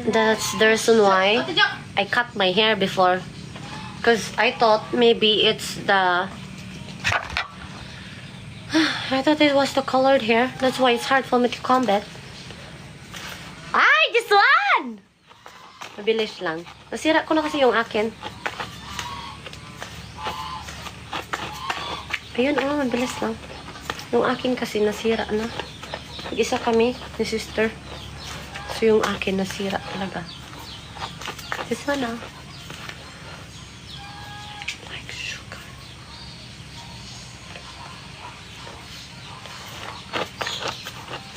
That's the reason why I cut my hair before. Because I thought maybe it's the... I thought it was the colored hair. That's why it's hard for me to comb it. Ay! This one! Mabilis lang. Nasira ko na kasi yung akin. Ayun, oh, mabilis lang. Yung akin kasi nasira na. Mag-isa kami ni sister. So yung akin nasira talaga. This one, ah. Like sugar.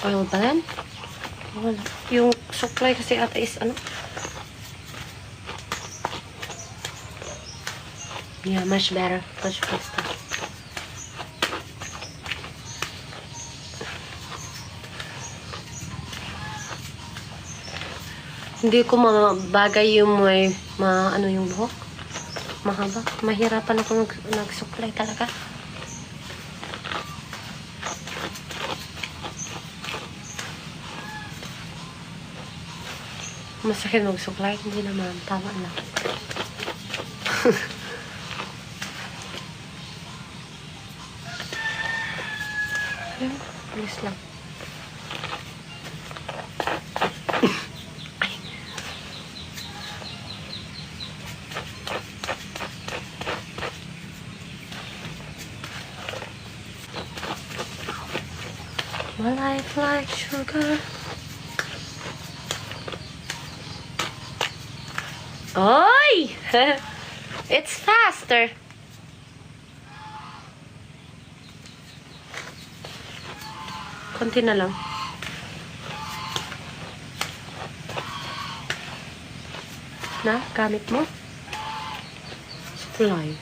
Oil ba yan? Wala. Yung supply kasi ata is ano? Yeah, much better. Much faster. Hindi ko mabagay yung may ano yung buhok. Mahaba. Mahirapan ako nag-supply talaga. Masakit mag-supply. Hindi naman. Tama lang. Ayan. Bilis lang. My life like sugar. Oy! It's faster. Konti na lang. Na, gamit mo. Supply.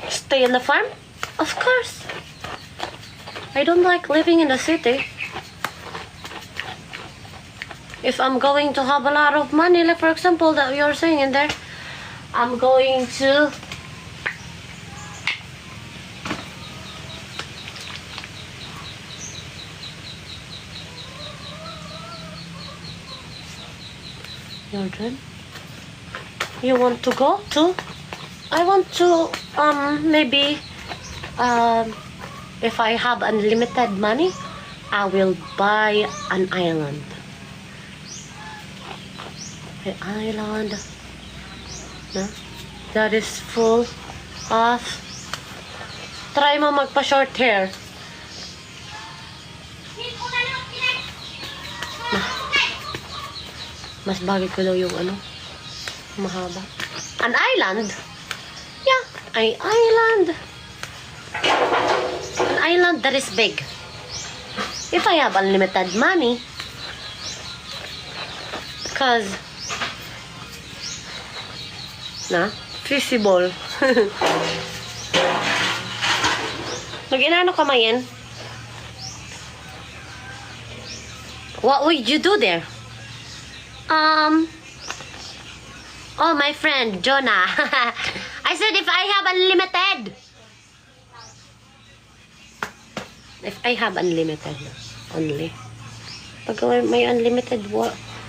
Stay in the farm? Of course. I don't like living in the city. If I'm going to have a lot of money, like for example that you're saying in there, I'm going to your turn. You want to go too? I want to maybe if I have unlimited money, I will buy an island. An island, no? That is full of. Try mo magpa-short hair. Mas bagay ko daw yung ano, mahaba. An island? Yeah, an island. An island that is big. If I have unlimited money, because feasible. Mag-inano ka mayan? What would you do there? Oh, my friend, Jonah. I said if I have unlimited. If I have unlimited only. Pag may unlimited,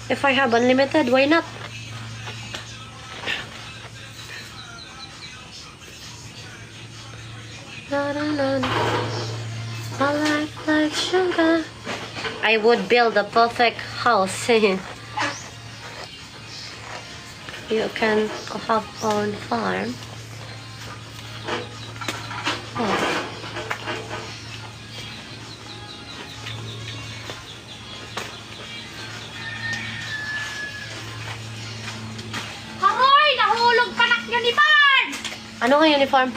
if I have unlimited, why not? My life like sugar. I would build a perfect house. You can have on farm. Oh. Haroy! Nahulog panak uniform! Ano nga uniform?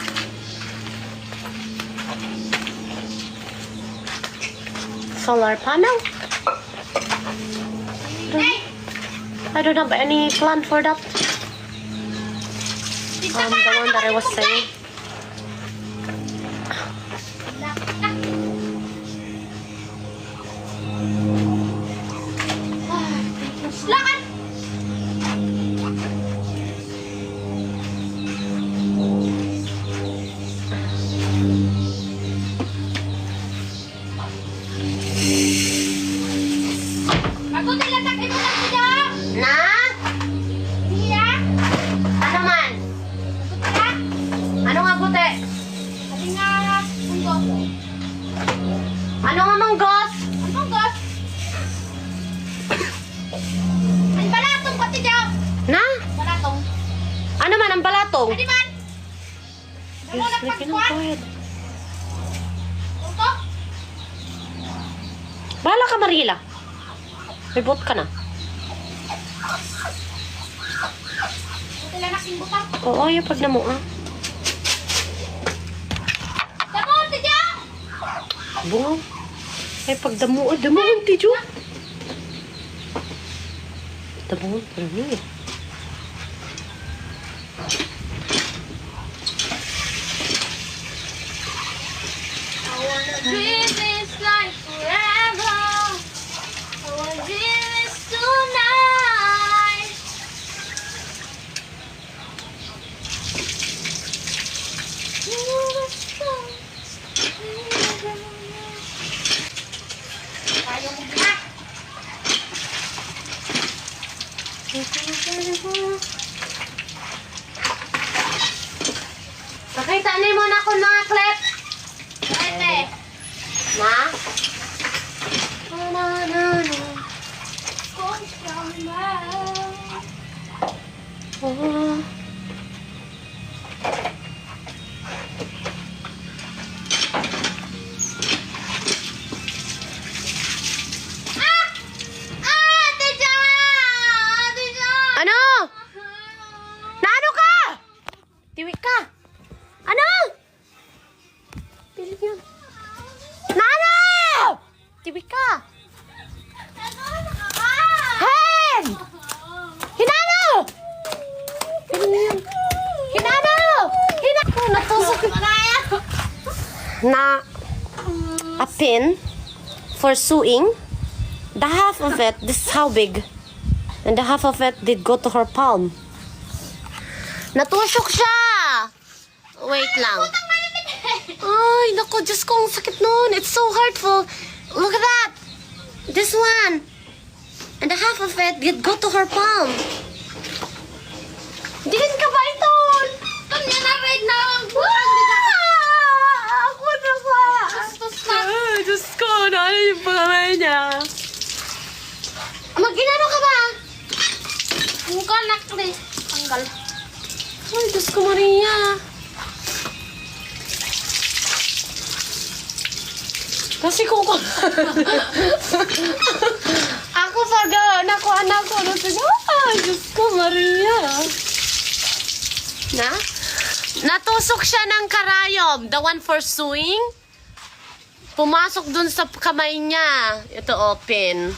Solar panel? I don't have any plan for that. The one that I was saying. Lakan! Pwede man. Damo Yes, na lagi ng pagkuhan. bayad. Ito. Bahala ka, Marila. May bot ka na. Ito lang aking butang. Oo, yung pag namo, ah. Damo, tidya. Bungo. Ay, pag damo, damuhan, tijo. Damuhan, parang niya. I wanna dream this life forever. I wanna dream this tonight. Ayaw mo na. Pakita niyo mo na ako mga clip. Ete. Na? Na, na, na. Kung siyang mahal. Oh. Ate Jan! Ate Jan! Ano? Naano ka? Tiwi ka. Ano? Pilit yun. Nano! Tiwi ka. Hen! Hinano! Pilit yun. Hinano! Hinano! Natusok. Na a pin for sewing. The half of it, this is how big. And the half of it did go to her palm. Natusok siya! Wait lang. Ay, naku, Diyos ko, ang sakit nun. It's so hurtful. Look at that. This one. And the half of it did go to her palm. Diyan ka ba ito? Kanya na rin na ang Ako na ba? Gastos na. Ay, Diyos ko, ano yung pangamay niya? Mag-inano ka ba? Tanggal na kre. Tanggal. Ay, Diyos ko, Maria. Kasi kung ko... ako pag anak ko, ay, Diyos ko, Maria. Na? Natusok siya ng karayom. The one for sewing. Pumasok dun sa kamay niya. Ito, open.